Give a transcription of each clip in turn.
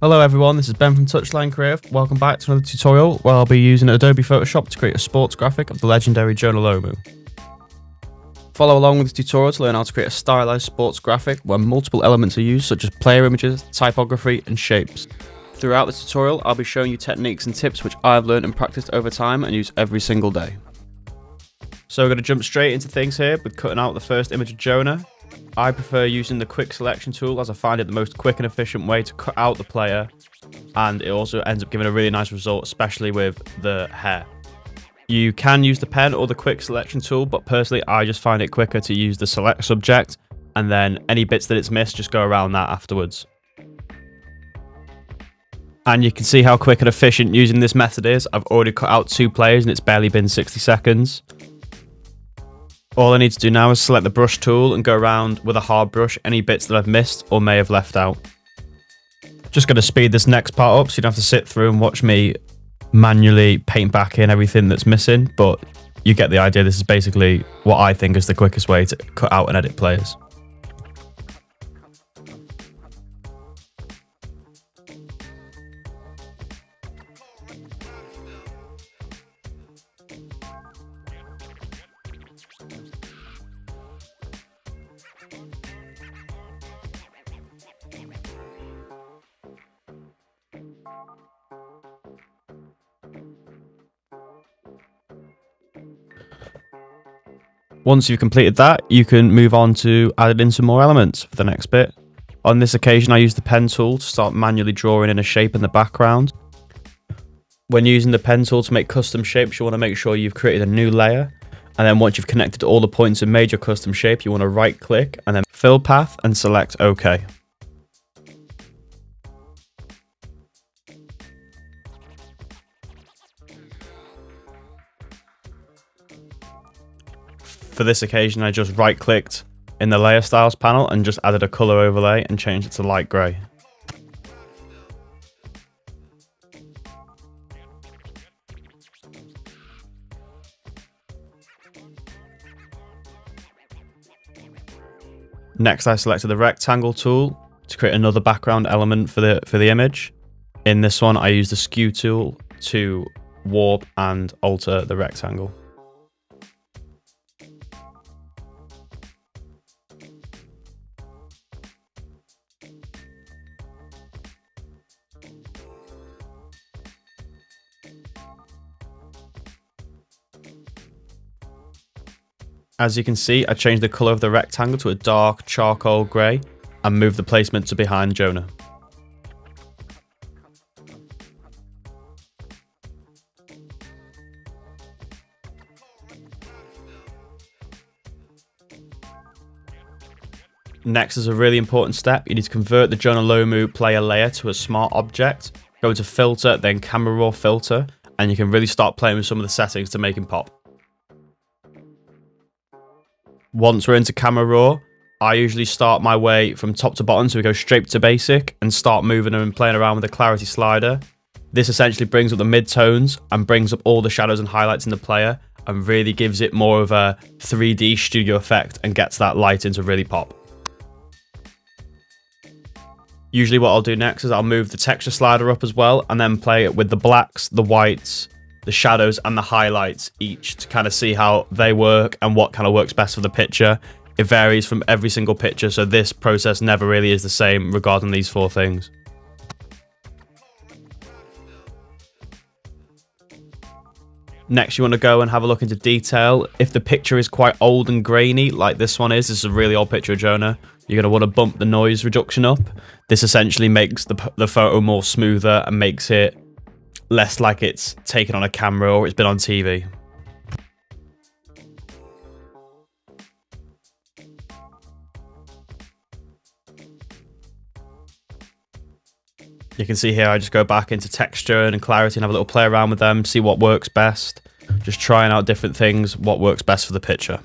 Hello everyone, this is Ben from Touchline Creative. Welcome back to another tutorial where I'll be using Adobe Photoshop to create a sports graphic of the legendary Jonah Lomu. Follow along with this tutorial to learn how to create a stylized sports graphic where multiple elements are used such as player images, typography and shapes. Throughout this tutorial I'll be showing you techniques and tips which I've learned and practiced over time and use every single day. So we're going to jump straight into things here with cutting out the first image of Jonah. I prefer using the quick selection tool as I find it the most quick and efficient way to cut out the player, and it also ends up giving a really nice result, especially with the hair. You can use the pen or the quick selection tool, but personally I just find it quicker to use the select subject and then any bits that it's missed just go around that afterwards. And you can see how quick and efficient using this method is. I've already cut out 2 players and it's barely been 60 seconds. All I need to do now is select the brush tool and go around with a hard brush any bits that I've missed or may have left out. Just going to speed this next part up so you don't have to sit through and watch me manually paint back in everything that's missing, but you get the idea. This is basically what I think is the quickest way to cut out and edit players. Once you've completed that, you can move on to adding in some more elements for the next bit. On this occasion, I used the pen tool to start manually drawing in a shape in the background. When using the pen tool to make custom shapes, you want to make sure you've created a new layer. And then once you've connected all the points and made your custom shape, you want to right click and then fill path and select OK. For this occasion, I just right clicked in the layer styles panel and just added a color overlay and changed it to light gray. Next, I selected the rectangle tool to create another background element for the image. In this one, I used the skew tool to warp and alter the rectangle. As you can see, I changed the colour of the rectangle to a dark charcoal grey and moved the placement to behind Jonah. Next is a really important step. You need to convert the Jonah Lomu player layer to a smart object. Go into filter, then camera raw filter, and you can really start playing with some of the settings to make him pop. Once we're into camera raw, I usually start my way from top to bottom, so we go straight to basic and start moving and playing around with the clarity slider. This essentially brings up the mid-tones and brings up all the shadows and highlights in the player and really gives it more of a 3D studio effect and gets that lighting to really pop. Usually what I'll do next is I'll move the texture slider up as well and then play it with the blacks, the whites, the shadows and the highlights each to kind of see how they work and what kind of works best for the picture. It varies from every single picture, so this process never really is the same regarding these 4 things. Next, you want to go and have a look into detail. If the picture is quite old and grainy, like this one is, this is a really old picture of Jonah, you're going to want to bump the noise reduction up. This essentially makes the photo more smoother and makes it less like it's taken on a camera or it's been on TV. You can see here I just go back into texture and clarity and have a little play around with them, see what works best. Just trying out different things, what works best for the picture.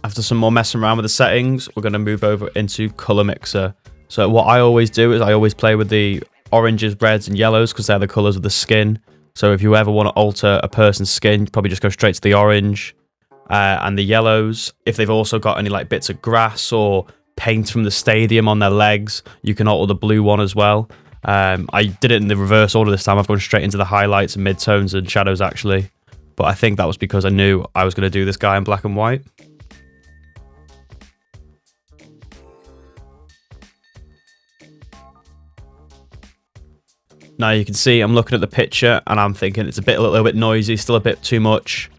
After some more messing around with the settings, we're going to move over into color mixer. So what I always do is I always play with the oranges, reds and yellows because they're the colors of the skin. So if you ever want to alter a person's skin, you probably just go straight to the orange and the yellows. If they've also got any like bits of grass or paint from the stadium on their legs, you can alter the blue one as well. I did it in the reverse order this time. I've gone straight into the highlights and midtones and shadows actually. But I think that was because I knew I was going to do this guy in black and white. Now you can see I'm looking at the picture and I'm thinking it's a little bit noisy, still a bit too much,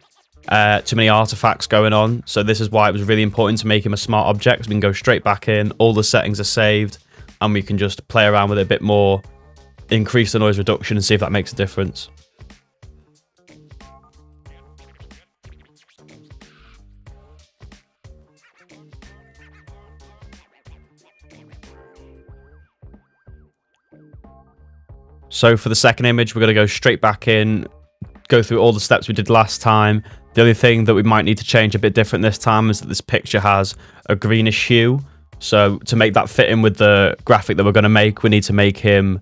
too many artifacts going on. So this is why it was really important to make him a smart object. We can go straight back in, all the settings are saved, and we can just play around with it a bit more, increase the noise reduction and see if that makes a difference. So for the second image, we're going to go straight back in, go through all the steps we did last time. The only thing that we might need to change a bit different this time is that this picture has a greenish hue. So to make that fit in with the graphic that we're going to make, we need to make him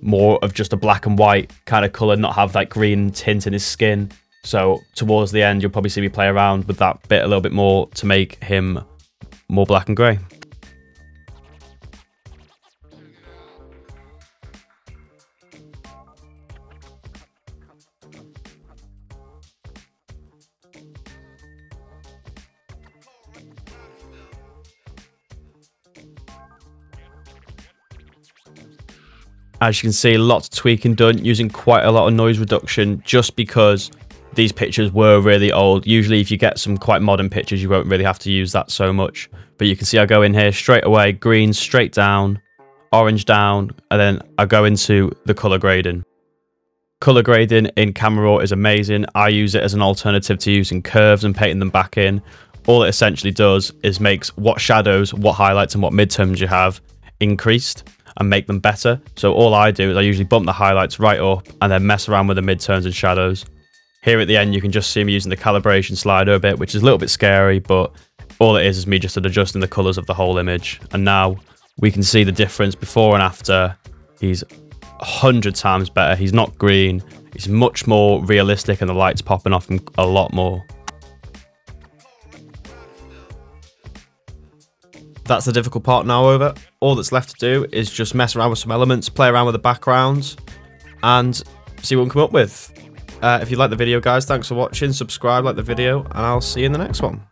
more of just a black and white kind of color, not have that green tint in his skin. So towards the end, you'll probably see me play around with that bit a little bit more to make him more black and grey. As you can see, lots of tweaking done using quite a lot of noise reduction just because these pictures were really old. Usually if you get some quite modern pictures, you won't really have to use that so much. But you can see I go in here straight away, green straight down, orange down, and then I go into the color grading. Color grading in Camera Raw is amazing. I use it as an alternative to using curves and painting them back in. All it essentially does is makes what shadows, what highlights and what midtones you have increased and make them better. So all I do is I usually bump the highlights right up and then mess around with the midtones and shadows. Here at the end, you can just see me using the calibration slider a bit, which is a little bit scary, but all it is me just adjusting the colors of the whole image. And now we can see the difference before and after. He's 100 times better. He's not green. He's much more realistic and the light's popping off him a lot more. That's the difficult part now over. All that's left to do is just mess around with some elements, play around with the backgrounds, and see what we can come up with. If you like the video, guys, thanks for watching. Subscribe, like the video, and I'll see you in the next one.